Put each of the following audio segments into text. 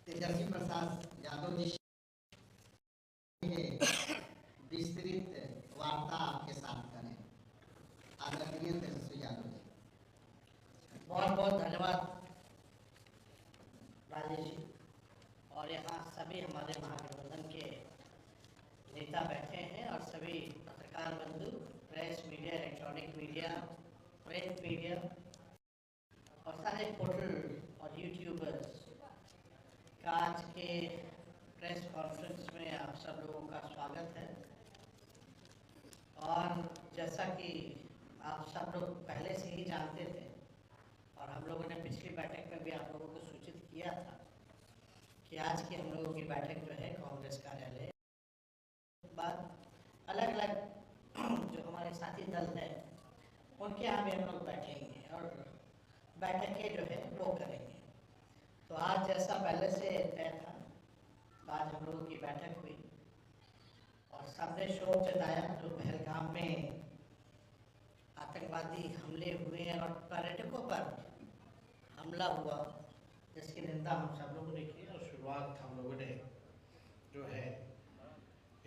तेजस्वी प्रसाद यादव जी से विस्तृत वार्ता आपके साथ करें। आदरणीय तेजस्वी यादव जी। बहुत बहुत धन्यवाद राजेश जी। और यहाँ सभी हमारे महागठबंधन के नेता बैठे हैं और सभी पत्रकार बंधु, press media, electronic media, print media और सारे पोर्टल और यूट्यूबर्स का आज के प्रेस कॉन्फ्रेंस में आप सब लोगों का स्वागत है। और जैसा कि आप सब लोग पहले से ही जानते थे और हम लोगों ने पिछली बैठक में भी आप लोगों को सूचित किया था कि आज की हम लोगों की बैठक जो है कांग्रेस कार्यालय बाद अलग अलग जो हमारे साथी दल हैं उनके यहाँ भी हम लोग बैठेंगे और बैठकें जो है वो करेंगे। तो आज जैसा पहले से तय था, आज हम लोगों की बैठक हुई और सबने शोक जताया जो पहलगाम में आतंकवादी हमले हुए और पर्यटकों पर हमला हुआ, जिसकी निंदा हम सब लोगों ने की। और शुरुआत हम लोगों ने जो है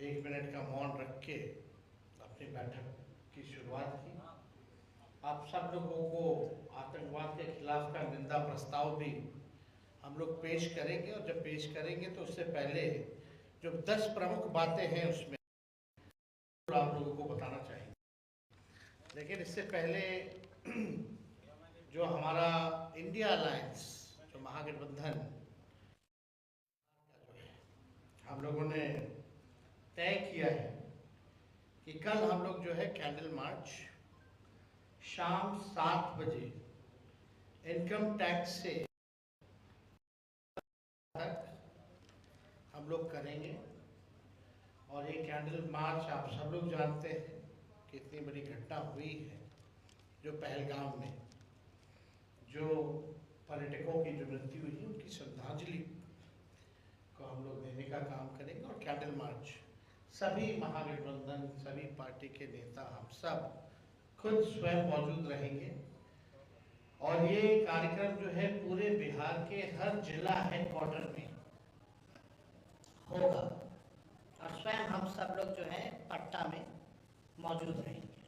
1 मिनट का मौन रख के अपनी बैठक की शुरुआत की। आप सब लोगों को आतंकवाद के खिलाफ का निंदा प्रस्ताव भी हम लोग पेश करेंगे और जब पेश करेंगे तो उससे पहले जो 10 प्रमुख बातें हैं उसमें आप लोगों को बताना चाहिए। लेकिन इससे पहले जो हमारा इंडिया अलायंस जो महागठबंधन हम लोगों ने तय किया है कि कल हम लोग जो है कैंडल मार्च शाम 7 बजे इनकम टैक्स से तक हम लोग करेंगे। और ये कैंडल मार्च आप सब लोग जानते हैं कि इतनी बड़ी घटना हुई है जो पहलगाम में जो पर्यटकों की जो मृत्यु हुई है उनकी श्रद्धांजलि को हम लोग देने का काम करेंगे। और कैंडल मार्च सभी महागठबंधन सभी पार्टी के नेता हम सब खुद स्वयं मौजूद रहेंगे। और ये कार्यक्रम जो है पूरे बिहार के हर जिला हेडक्वार्टर में होगा और स्वयं हम सब लोग जो है पटना में मौजूद रहेंगे।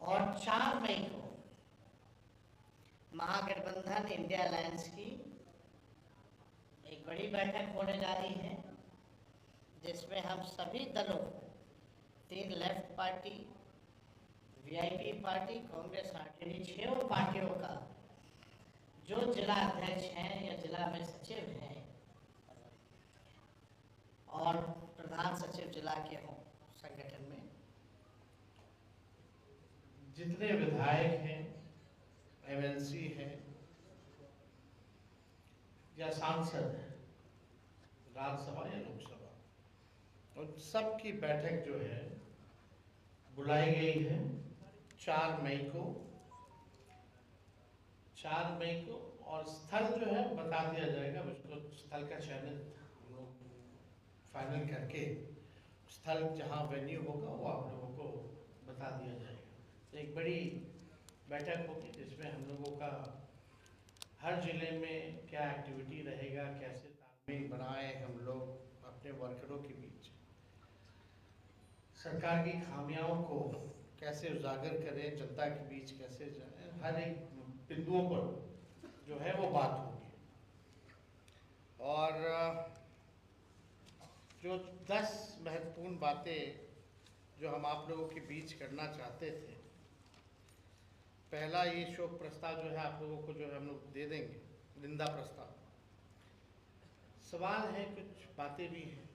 और 4 मई को महागठबंधन इंडिया अलायंस की एक बड़ी बैठक होने जा रही है, जिसमें हम सभी दलों 3 left party, VIP party, Congress party, 6 पार्टियों का जो जिला अध्यक्ष हैं या जिला में सचिव हैं और प्रधान सचिव जिला के हों संगठन में, जितने विधायक हैं, एमएलसी हैं या सांसद हैं राज्यसभा या लोकसभा, उन सब की बैठक जो है बुलाई गई है 4 मई को। 4 मई को और स्थल जो है बता दिया जाएगा, उसको स्थल का चयन हम लोग फाइनल करके स्थल जहां वेन्यू होगा वो आप लोगों को बता दिया जाएगा। तो एक बड़ी बैठक होगी जिसमें हम लोगों का हर जिले में क्या एक्टिविटी रहेगा, कैसे तालमेल बनाए हम लोग अपने वर्करों के बीच, सरकार की खामियों को कैसे उजागर करें, जनता के बीच कैसे जाए, हर एक बिंदुओं पर जो है वो बात होगी। और जो 10 महत्वपूर्ण बातें जो हम आप लोगों के बीच करना चाहते थे, पहला ये शोक प्रस्ताव जो है आप लोगों को जो है हम लोग दे देंगे, निंदा प्रस्ताव। सवाल है, कुछ बातें भी हैं।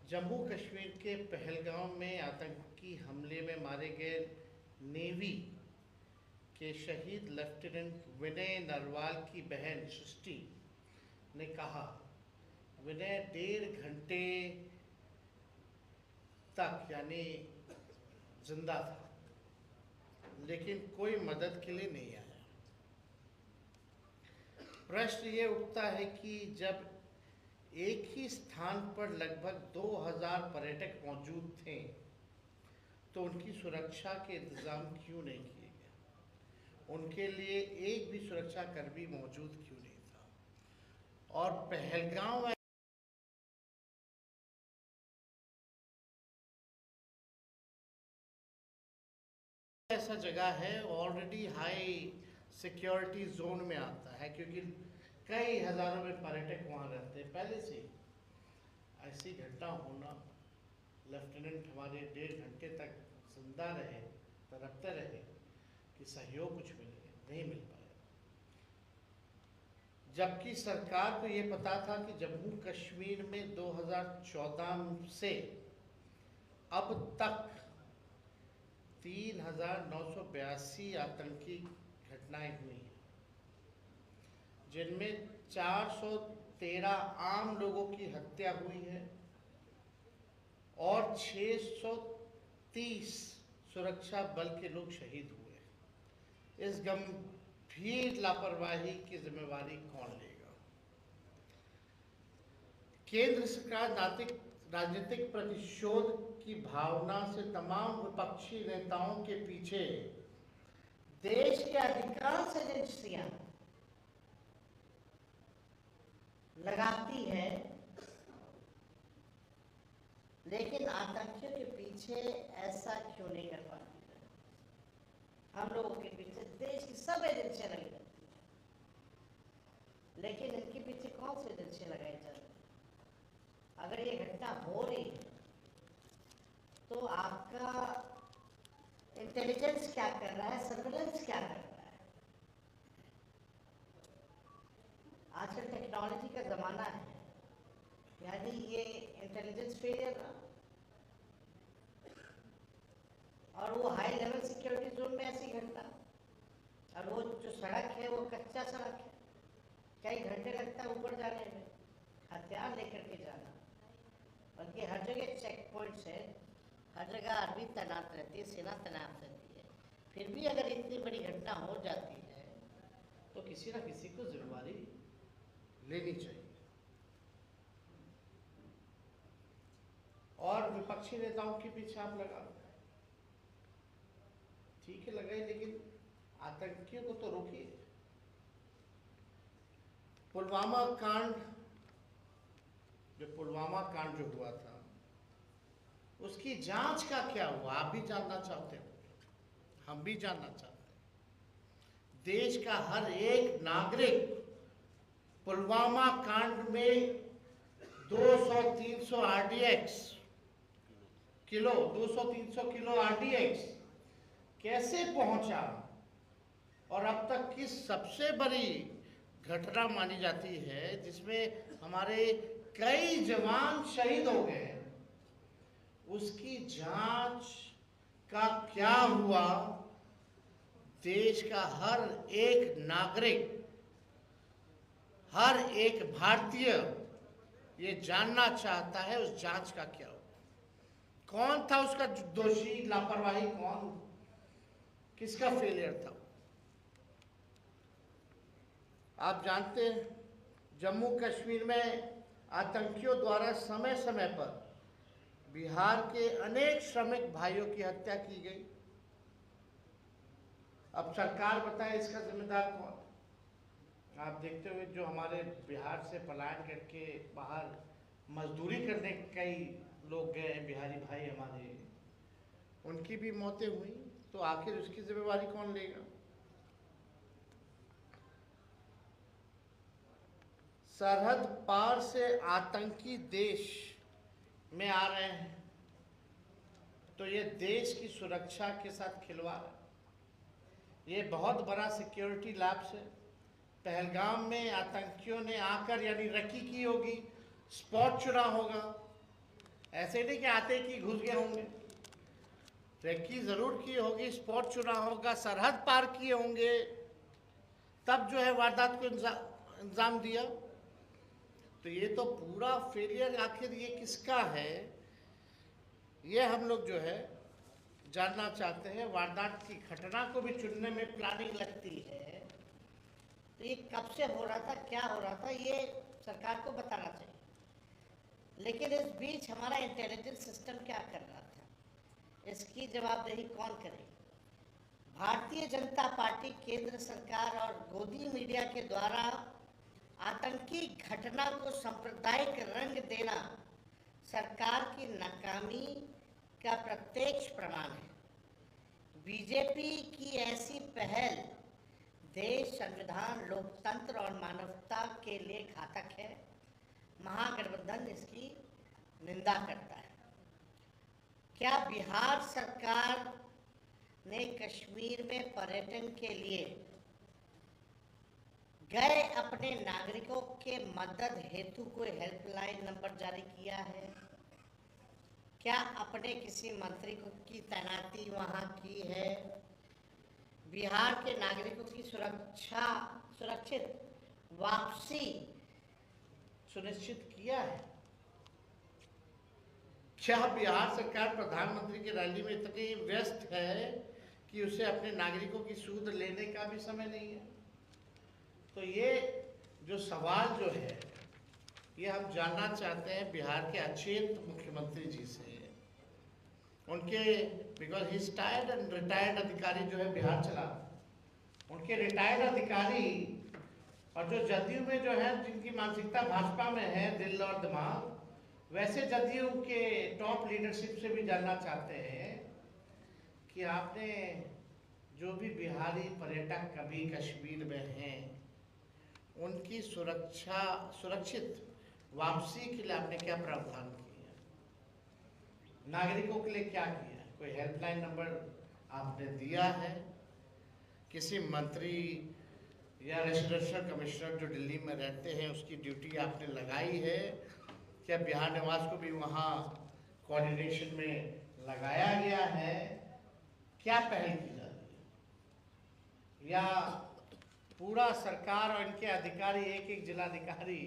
जम्मू कश्मीर के पहलगाम में आतंकी हमले में मारे गए नेवी के शहीद लेफ्टिनेंट विनय नरवाल की बहन सृष्टि ने कहा, विनय 1.5 घंटे तक यानी जिंदा था लेकिन कोई मदद के लिए नहीं आया। प्रश्न ये उठता है कि जब एक ही स्थान पर लगभग 2000 पर्यटक मौजूद थे तो उनकी सुरक्षा के इंतजाम क्यों नहीं किए गए, उनके लिए एक भी सुरक्षा कर्मी मौजूद क्यों नहीं था। और पहलगाम ऐसा जगह है ऑलरेडी हाई सिक्योरिटी जोन में आता है, क्योंकि कई हजारों में पर्यटक वहाँ रहते हैं पहले से। ऐसी घटना होना, लेफ्टिनेंट हमारे 1.5 घंटे तक जिंदा रहे, तड़पते रहे कि सहयोग कुछ मिले, नहीं मिल पाया। जबकि सरकार को ये पता था कि जम्मू कश्मीर में 2014 से अब तक 3,982 आतंकी घटनाएं हुई हैं, जिनमें 413 आम लोगों की हत्या हुई है और 630 सुरक्षा बल के लोग शहीद हुए हैं। इस गंभीर लापरवाही की जिम्मेवारी कौन लेगा? केंद्र सरकार राजनीतिक प्रतिशोध की भावना से तमाम विपक्षी नेताओं के पीछे देश के अधिकांश एजेंसियां लगाती है, लेकिन आतंकियों के पीछे ऐसा क्यों नहीं कर पाती है? हम लोगों के पीछे देश की सब एजेंसियां लगी रहती है, लेकिन इनके पीछे कौन सी एजेंसियां लगाई जा रही है? अगर ये घटना हो रही है तो आपका इंटेलिजेंस क्या कर रहा है, सर्विलेंस क्या कर रहा है? आजकल टेक्नोलॉजी का जमाना है, यानी ये इंटेलिजेंस फेलियर ना, और वो हाई लेवल सिक्योरिटी जोन में ऐसी घटना, और वो जो सड़क है वो कच्चा सड़क है, कई घंटे लगता है ऊपर जाने में, हथियार लेकर के जाना, बल्कि हर जगह चेक पॉइंट्स है, हर जगह आर्मी तैनात रहती है, सेना तैनात रहती है। फिर भी अगर इतनी बड़ी घटना हो जाती है तो किसी ना किसी को जिम्मेवारी लेनी चाहिए। और विपक्षी नेताओं के पीछे आप लगा, ठीक है लगाए, लेकिन आतंकियों को तो रोकिए। पुलवामा कांड जो हुआ था, उसकी जांच का क्या हुआ? आप भी जानना चाहते हो, हम भी जानना चाहते हैं। देश का हर एक नागरिक पुलवामा कांड में 200-300 RDX किलो 200-300 किलो RDX कैसे पहुंचा, और अब तक की सबसे बड़ी घटना मानी जाती है जिसमें हमारे कई जवान शहीद हो गए, उसकी जांच का क्या हुआ? देश का हर एक नागरिक, हर एक भारतीय ये जानना चाहता है उस जांच का क्या हुआ, कौन था उसका दोषी, लापरवाही कौन, किसका फेलियर था? आप जानते हैं जम्मू कश्मीर में आतंकियों द्वारा समय समय पर बिहार के अनेक श्रमिक भाइयों की हत्या की गई। अब सरकार बताए इसका जिम्मेदार कौन? आप देखते हुए जो हमारे बिहार से पलायन करके बाहर मजदूरी करने कई लोग गए हैं, बिहारी भाई हमारे, उनकी भी मौतें हुई, तो आखिर उसकी जिम्मेवारी कौन लेगा? सरहद पार से आतंकी देश में आ रहे हैं, तो ये देश की सुरक्षा के साथ खिलवाड़ है। ये बहुत बड़ा सिक्योरिटी लैप्स है। पहलगाम में आतंकियों ने आकर यानी रकी की होगी, स्पॉट चुना होगा, ऐसे नहीं कि आते कि घुस गए होंगे, रेकी जरूर की होगी, स्पॉट चुना होगा, सरहद पार किए होंगे, तब जो है वारदात को इंजाम दिया। तो ये तो पूरा फेलियर आखिर ये किसका है, ये हम लोग जो है जानना चाहते हैं। वारदात की घटना को भी चुनने में प्लानिंग लगती है, तो ये कब से हो रहा था, क्या हो रहा था, ये सरकार को बताना चाहिए। लेकिन इस बीच हमारा इंटेलिजेंस सिस्टम क्या कर रहा था, इसकी जवाबदेही कौन करे? भारतीय जनता पार्टी, केंद्र सरकार और गोदी मीडिया के द्वारा आतंकी घटना को सांप्रदायिक रंग देना सरकार की नाकामी का प्रत्यक्ष प्रमाण है। बीजेपी की ऐसी पहल देश, संविधान, लोकतंत्र और मानवता के लिए घातक है। महागठबंधन इसकी निंदा करता है। क्या बिहार सरकार ने कश्मीर में पर्यटन के लिए गए अपने नागरिकों के मदद हेतु कोई हेल्पलाइन नंबर जारी किया है? क्या अपने किसी मंत्री की तैनाती वहां की है? बिहार के नागरिकों की सुरक्षित वापसी सुनिश्चित किया है? क्या बिहार सरकार प्रधानमंत्री की रैली में इतनी व्यस्त है कि उसे अपने नागरिकों की सूद लेने का भी समय नहीं है? तो ये जो सवाल जो है ये हम जानना चाहते हैं बिहार के अचेत मुख्यमंत्री जी से। उनके because he tired and retired अधिकारी जो है बिहार चला, उनके रिटायर्ड अधिकारी और जो जदयू में जो है जिनकी मानसिकता भाजपा में है, दिल और दिमाग, वैसे जदयू के टॉप लीडरशिप से भी जानना चाहते हैं कि आपने जो भी बिहारी पर्यटक कभी कश्मीर में हैं उनकी सुरक्षित वापसी के लिए आपने क्या प्रावधान किया, नागरिकों के लिए क्या किया? कोई हेल्पलाइन नंबर आपने दिया है? किसी मंत्री या रेजिडेंशियल कमिश्नर जो दिल्ली में रहते हैं उसकी ड्यूटी आपने लगाई है? क्या बिहार निवास को भी वहाँ कोऑर्डिनेशन में लगाया गया है? क्या पहल की जा रही है? या पूरा सरकार और इनके अधिकारी, एक एक जिलाधिकारी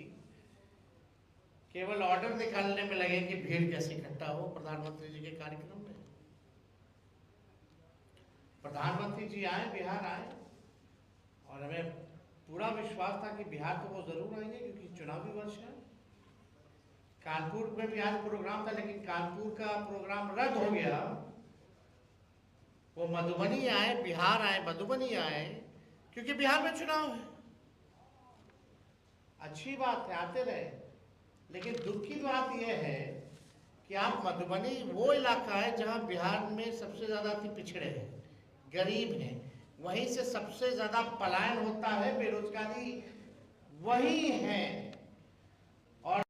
केवल ऑर्डर निकालने में लगे कि भीड़ कैसे इकट्ठा हो प्रधानमंत्री जी के कार्यक्रम में? प्रधानमंत्री जी आए, बिहार आए, और हमें पूरा विश्वास था कि बिहार तो वो जरूर आएंगे क्योंकि चुनावी वर्ष है। कानपुर में भी आज प्रोग्राम था लेकिन कानपुर का प्रोग्राम रद्द हो गया। वो मधुबनी आए, बिहार आए, मधुबनी आए क्योंकि बिहार में चुनाव है। अच्छी बात है, आते रहे, लेकिन दुख की बात यह है कि आप मधुबनी वो इलाका है जहां बिहार में सबसे ज्यादा पिछड़े हैं, गरीब हैं, वहीं से सबसे ज्यादा पलायन होता है, बेरोजगारी वही है, और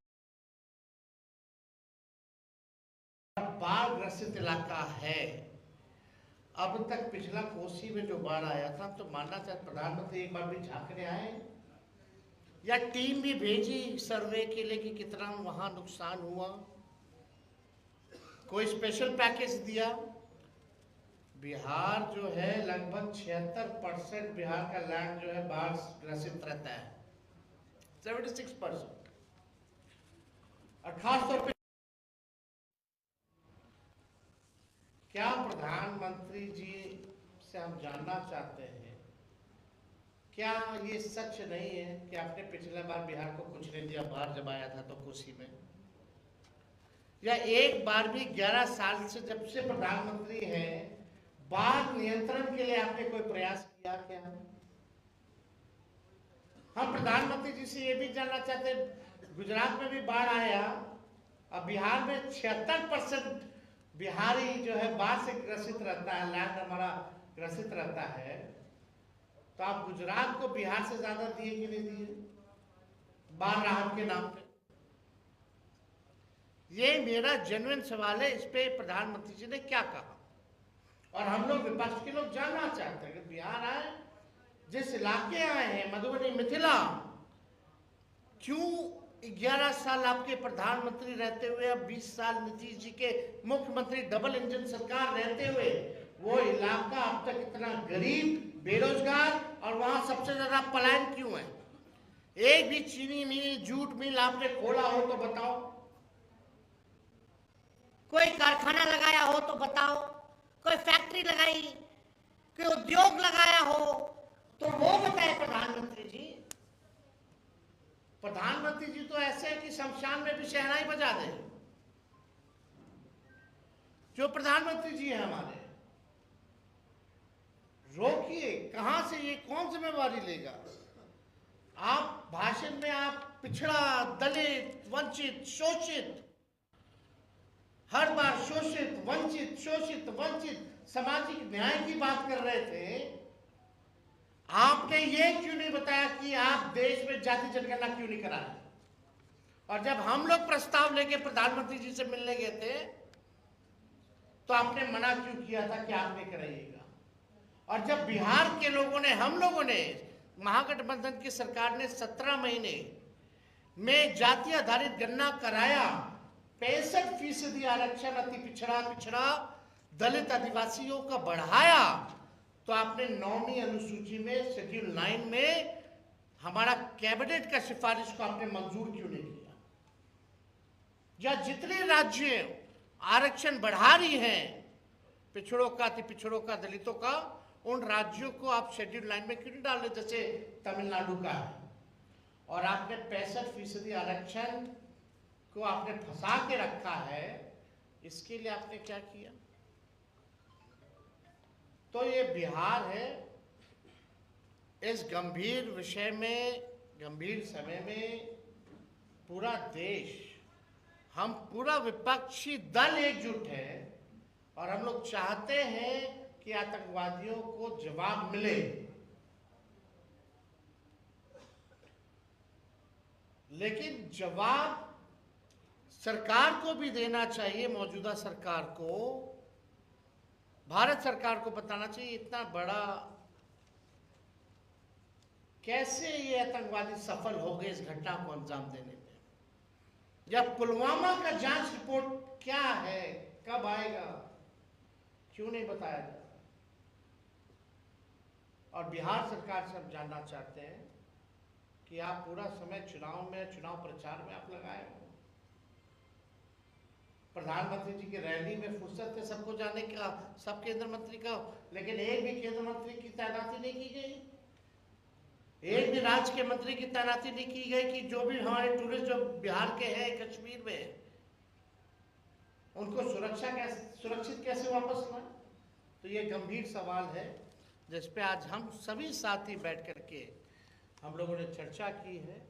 बाढ़ ग्रसित इलाका है। अब तक पिछला कोसी में जो बाढ़ आया था तो मानना चाहिए प्रधानमंत्री एक बार भी झांकने आए या टीम भी भेजी सर्वे के लिए कि कितना वहां नुकसान हुआ? कोई स्पेशल पैकेज दिया? बिहार जो है लगभग 76% बिहार का लैंड जो है बाढ़ ग्रसित रहता है, 76%। और खासतौर पे क्या प्रधानमंत्री जी से हम जानना चाहते हैं, क्या ये सच नहीं है कि आपने पिछले बार बिहार को कुछ नहीं दिया बाहर जब आया था तो कोसी में? या एक बार भी 11 साल से जब से प्रधानमंत्री हैं बाढ़ नियंत्रण के लिए आपने कोई प्रयास किया क्या? हम प्रधानमंत्री जी से ये भी जानना चाहते हैं, गुजरात में भी बाढ़ आया, अब बिहार में 76% बिहारी जो है बाढ़ से ग्रसित रहता है, लैंड हमारा ग्रसित रहता है, तो आप गुजरात को बिहार से ज्यादा दिए कि नहीं दिए बाढ़ राहत के नाम पे? ये मेरा जेन्युइन सवाल है। इस पे प्रधानमंत्री जी ने क्या कहा? और हम लोग विपक्ष के लोग जानना चाहते हैं कि बिहार आए, जिस इलाके आए हैं मधुबनी, मिथिला, क्यों 11 साल आपके प्रधानमंत्री रहते हुए, अब 20 साल नीतीश जी के मुख्यमंत्री, डबल इंजन सरकार रहते हुए वो इलाका अब तक इतना गरीब, बेरोजगार और वहां सबसे ज्यादा पलायन क्यों है? एक भी चीनी मिल, जूट मिल आपने खोला हो तो बताओ, कोई कारखाना लगाया हो तो बताओ, कोई फैक्ट्री लगाई, कोई उद्योग लगाया हो तो वो बताए प्रधानमंत्री जी। प्रधानमंत्री जी तो ऐसे है कि शमशान में भी शहनाई बजा दे। जो प्रधानमंत्री जी है हमारे, रोकिए, कहां से ये कौन जिम्मेवारी लेगा? आप भाषण में आप पिछड़ा, दलित, वंचित, शोषित, हर बार शोषित, वंचित, शोषित, वंचित, सामाजिक न्याय की बात कर रहे थे। आपने ये क्यों नहीं बताया कि आप देश में जाति जनगणना क्यों नहीं करा रहे? और जब हम लोग प्रस्ताव लेके प्रधानमंत्री जी से मिलने गए थे तो आपने मना क्यों किया था कि आप नहीं कराइएगा? और जब बिहार के लोगों ने, हम लोगों ने, महागठबंधन की सरकार ने 17 महीने में जाति आधारित गणना कराया, 65% आरक्षण अति पिछड़ा दलित आदिवासियों का बढ़ाया, तो आपने 9वीं अनुसूची में शेड्यूल 9 में हमारा कैबिनेट का सिफारिश को आपने मंजूर क्यों नहीं किया? या जितने राज्य आरक्षण बढ़ा रही हैं, पिछड़ों का, अति पिछड़ों का, दलितों का, उन राज्यों को आप शेड्यूल 9 में क्यों नहीं डाल रहे? जैसे तमिलनाडु का है। और आपने 65% आरक्षण को आपने फंसा के रखा है, इसके लिए आपने क्या किया? तो ये बिहार है, इस गंभीर विषय में, गंभीर समय में पूरा देश, हम पूरा विपक्षी दल एकजुट है और हम लोग चाहते हैं कि आतंकवादियों को जवाब मिले। लेकिन जवाब सरकार को भी देना चाहिए, मौजूदा सरकार को, भारत सरकार को बताना चाहिए इतना बड़ा कैसे ये आतंकवादी सफल हो गए इस घटना को अंजाम देने में। या पुलवामा का जांच रिपोर्ट क्या है, कब आएगा, क्यों नहीं बताया जाता? और बिहार सरकार से हम जानना चाहते हैं कि आप पूरा समय चुनाव में, चुनाव प्रचार में आप लगाए हो। प्रधानमंत्री जी की रैली में फुर्सत है सबको जाने का, सब केंद्र मंत्री का, लेकिन एक भी केंद्र मंत्री की तैनाती नहीं की गई, एक भी राज्य के मंत्री की तैनाती नहीं की गई कि जो भी हमारे टूरिस्ट जो बिहार के हैं, कश्मीर में, उनको सुरक्षित कैसे वापस लाए? तो ये गंभीर सवाल है जिस पे आज हम सभी साथी बैठ करके हम लोगों ने चर्चा की है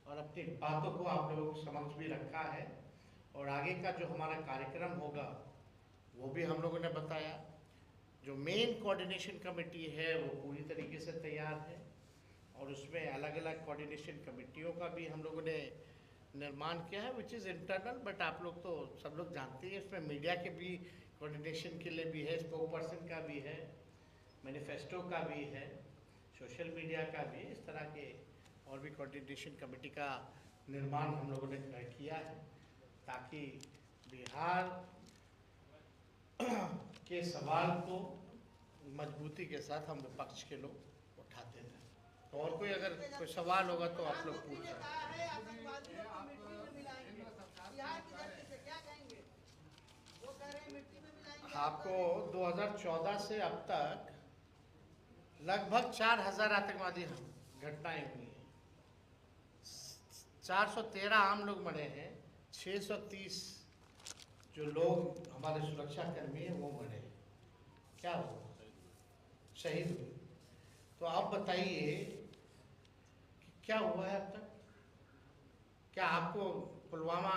और अपनी बातों को आप लोगों के समक्ष भी रखा है। और आगे का जो हमारा कार्यक्रम होगा वो भी हम लोगों ने बताया। जो मेन कोऑर्डिनेशन कमेटी है वो पूरी तरीके से तैयार है और उसमें अलग अलग कोऑर्डिनेशन कमेटियों का भी हम लोगों ने निर्माण किया है, विच इज़ इंटरनल, बट आप लोग तो सब लोग जानते हैं। इसमें मीडिया के भी कोऑर्डिनेशन के लिए भी है, स्पोक पर्सन का भी है, मैनिफेस्टो का भी है, सोशल मीडिया का भी, इस तरह के और भी कोऑर्डिनेशन कमेटी का निर्माण हम लोगों ने किया है ताकि बिहार के सवाल को मजबूती के साथ हम विपक्ष के लोग उठाते हैं। तो और कोई अगर कोई सवाल होगा तो आप लोग पूछ सकते हैं। आपको 2014 से अब तक लगभग 4000 आतंकवादी घटनाएं हुई हैं, 413 आम लोग मरे हैं, 630 जो लोग हमारे सुरक्षा कर्मी हैं वो मरे, क्या हुआ, शहीद हुए। तो आप बताइए कि क्या हुआ है अब तक? क्या आपको पुलवामा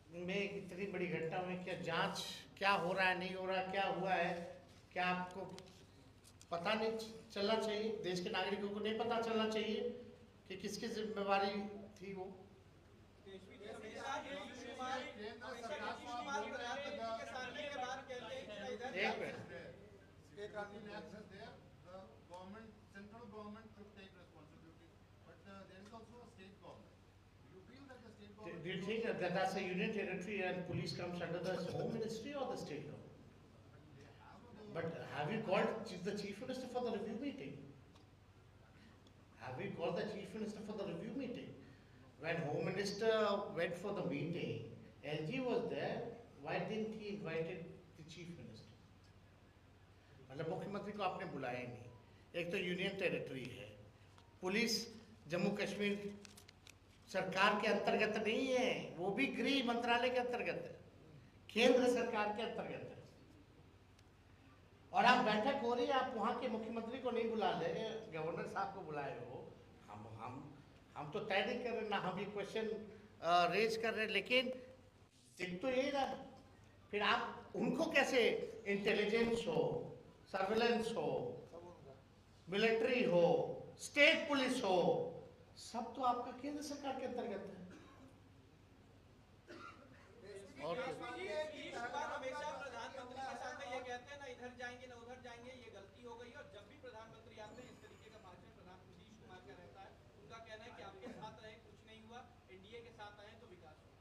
में इतनी बड़ी घटना हुई, क्या जांच क्या हो रहा है, नहीं हो रहा है, क्या हुआ है, क्या आपको पता नहीं चलना चाहिए? देश के नागरिकों को नहीं पता चलना चाहिए कि किसकी जिम्मेवारी थी वो? एक minute, do you think that that's a union territory and police comes under the home ministry or the state government? But have you called the chief minister for the review meeting? Have you called the chief minister for the review meeting? When home minister went for the meeting, LG was there, why didn't he invited the chief minister? मतलब मुख्यमंत्री को आपने बुलाया नहीं। एक तो union territory है, police Jammu Kashmir सरकार के अंतर्गत नहीं है, वो भी गृह मंत्रालय के अंतर्गत है, केंद्र सरकार के अंतर्गत है। और आप बैठक हो रही है, आप वहां के मुख्यमंत्री को नहीं बुला ले, गवर्नर साहब को बुलाए हो, हम हम तो तय नहीं कर रहे, ना हम ये क्वेश्चन रेज कर रहे, लेकिन दिख तो यही रहा। फिर आप उनको कैसे, इंटेलिजेंस हो, सर्वेलेंस हो, मिलिट्री हो, स्टेट पुलिस हो, सब तो आपका केंद्र सरकार के अंतर्गत है। और हमेशा प्रधानमंत्री के सामने ये कहते हैं ना इधर जाएंगे ना उधर जाएंगे, ये गलती हो गई। और जब भी प्रधानमंत्री आते हैं इस तरीके का भाषण प्रधान नीतीश कुमार का रहता है। उनका कहना है कि आपके साथ रहे कुछ नहीं हुआ, एनडीए के साथ आए तो विकास हुआ।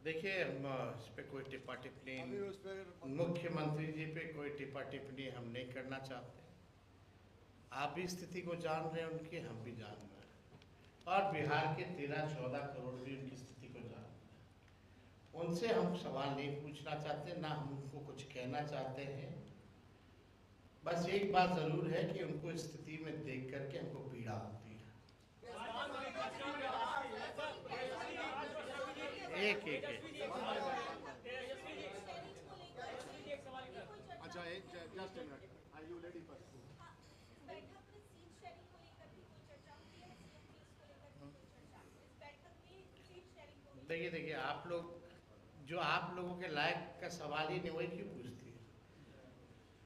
देखिए, हम इस पे कोई टिप्पा टिप्पणी, मुख्यमंत्री जी पे कोई टिप्पा टिप्पणी हम नहीं करना चाहते। आप भी स्थिति को जान रहे हैं उनकी, हम भी जान रहे हैं, और बिहार के 13-14 करोड़ भी उनकी स्थिति को जान रहे हैं। उनसे हम सवाल नहीं पूछना चाहते, ना हम उनको कुछ कहना चाहते हैं। बस एक बात जरूर है कि उनको स्थिति में देख करके हमको पीड़ा होती है। एक एक अच्छा, just a minute, are you ready for देखिए, आप लोग जो आप लोगों के लायक का सवाल ही नहीं, वही क्यों पूछती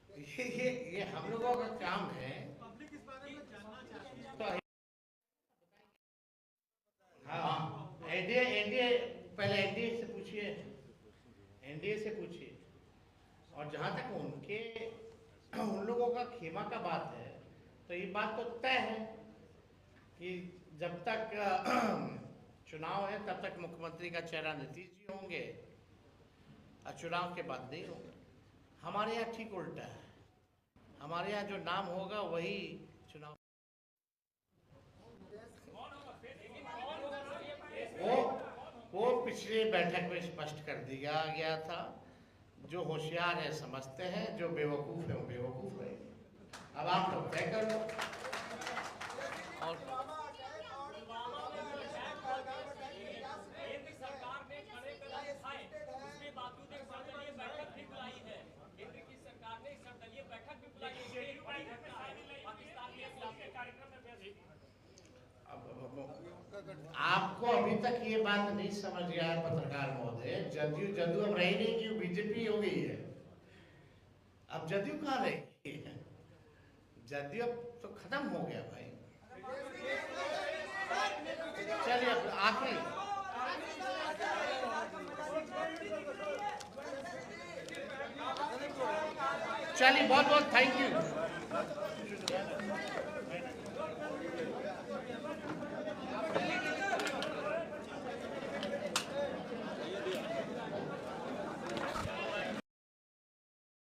है? ये हम लोगों का काम है। पब्लिक इस बारे में जानना चाहती है। तो हाँ, एनडीए पहले एनडीए से पूछिए, एनडीए से पूछिए। और जहाँ तक उन लोगों का खेमा का बात है, तो ये बात तो तय है कि जब तक चुनाव है तब तक मुख्यमंत्री का चेहरा नीतीश जी होंगे, और चुनाव के बाद नहीं होंगे। हमारे यहाँ ठीक उल्टा है, हमारे यहाँ जो नाम होगा वही चुनाव। वो पिछले बैठक में स्पष्ट कर दिया गया था। जो होशियार है समझते हैं, जो बेवकूफ़ है वो बेवकूफ़ है। अब आप लोग तय कर लो। और आपको अभी तक ये बात नहीं समझ गया है पत्रकार महोदय, जदयू अब रही नहीं, कि बीजेपी हो गई है। अब जदयू कहाँ रहेगी? जदयू अब तो खत्म हो गया भाई। चलिए अब आखिरी, चलिए बहुत बहुत थैंक यू।